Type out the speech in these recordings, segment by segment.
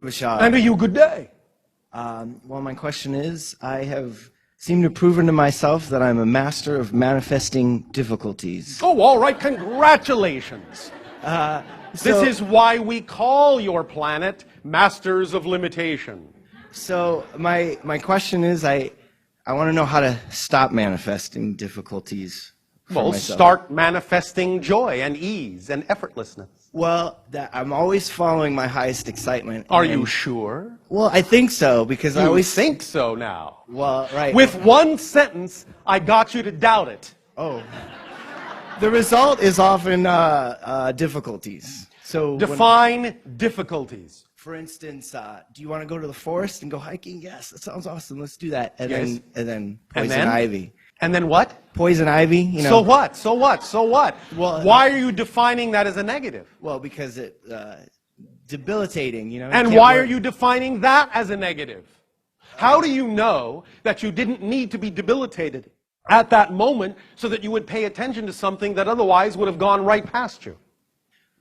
Vishal. And to you, good day. Well, my question is, I have seemed to have proven to myself that I'm a master of manifesting difficulties. Oh, all right, congratulations. This is why we call your planet Masters of Limitation. So my question is, I want to know how to stop manifesting difficulties for Well, myself. start manifesting joy and ease and effortlessness. Well, I'm always following my highest excitement. Are and- you sure? Well, I think so, because I You always think so now. Well, right. With one sentence, I got you to doubt it. Oh. The result is often difficulties. So Define difficulties. for instance, do you want to go to the forest and go hiking? Yes, that sounds awesome. Let's do that. And Yes. then And poison then? ivy. And then what? Poison ivy, you know. So what? So what? So what? Well, why are you defining that as a negative? Well, because it debilitating, you know. And why are you defining that as a negative? How do you know that you didn't need to be debilitated at that moment so that you would pay attention to something that otherwise would have gone right past you?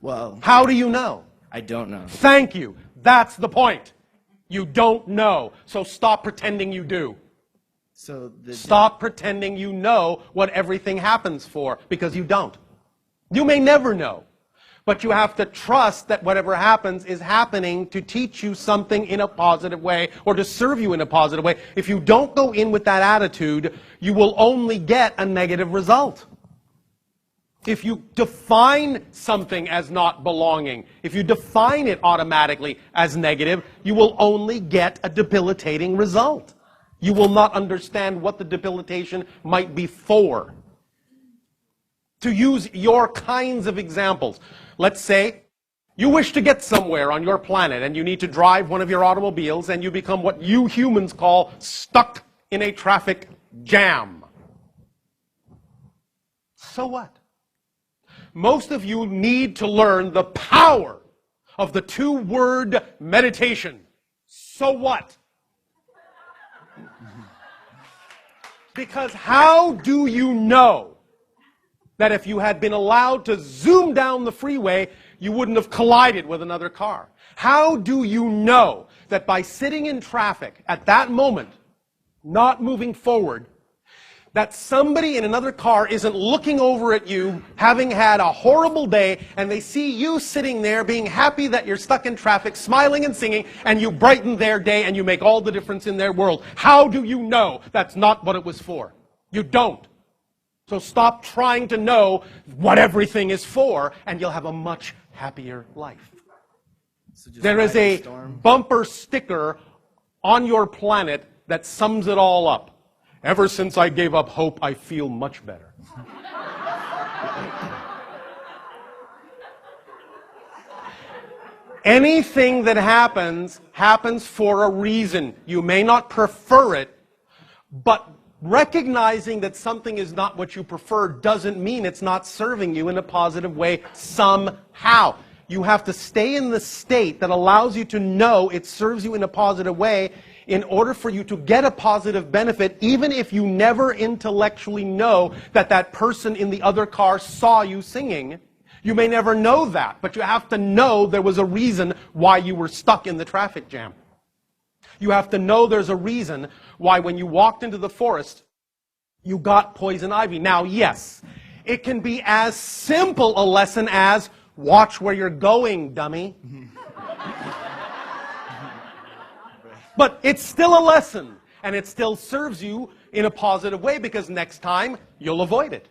Well, How do you know? I don't know. Thank you. That's the point. You don't know. So stop pretending you do. So Stop pretending you know what everything happens for, because you don't. You may never know. But you have to trust that whatever happens is happening to teach you something in a positive way or to serve you in a positive way. If you don't go in with that attitude, you will only get a negative result. If you define something as not belonging, if you define it automatically as negative, you will only get a debilitating result. You will not understand what the debilitation might be for. To use your kinds of examples, let's say you wish to get somewhere on your planet and you need to drive one of your automobiles and you become what you humans call stuck in a traffic jam. So what? Most of you need to learn the power of the two-word meditation. So what? Because how do you know that if you had been allowed to zoom down the freeway, you wouldn't have collided with another car? How do you know that by sitting in traffic at that moment, not moving forward, that somebody in another car isn't looking over at you, having had a horrible day, and they see you sitting there being happy that you're stuck in traffic, smiling and singing, and you brighten their day and you make all the difference in their world? How do you know that's not what it was for? You don't. So stop trying to know what everything is for, and you'll have a much happier life. So just There is ride a the storm. bumper sticker on your planet that sums it all up. Ever since I gave up hope, I feel much better. Anything that happens, happens for a reason. You may not prefer it, but recognizing that something is not what you prefer doesn't mean it's not serving you in a positive way somehow. You have to stay in the state that allows you to know it serves you in a positive way in order for you to get a positive benefit, even if you never intellectually know that that person in the other car saw you singing. You may never know that, but you have to know there was a reason why you were stuck in the traffic jam. You have to know there's a reason why when you walked into the forest, you got poison ivy. Now, yes, it can be as simple a lesson as, watch where you're going, dummy. But it's still a lesson, and it still serves you in a positive way, because next time, you'll avoid it.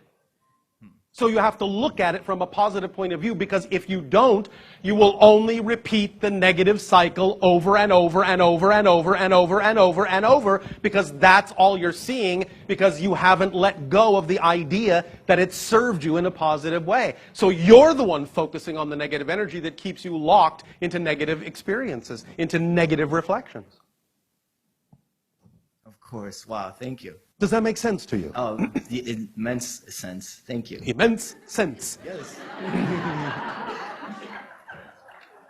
So you have to look at it from a positive point of view, because if you don't, you will only repeat the negative cycle over and over and over and over and over and over and over, because that's all you're seeing, because you haven't let go of the idea that it served you in a positive way. So you're the one focusing on the negative energy that keeps you locked into negative experiences, into negative reflections. Of course. Wow, thank you. Does that make sense to you? Oh, the immense sense. Thank you. Immense sense. Yes.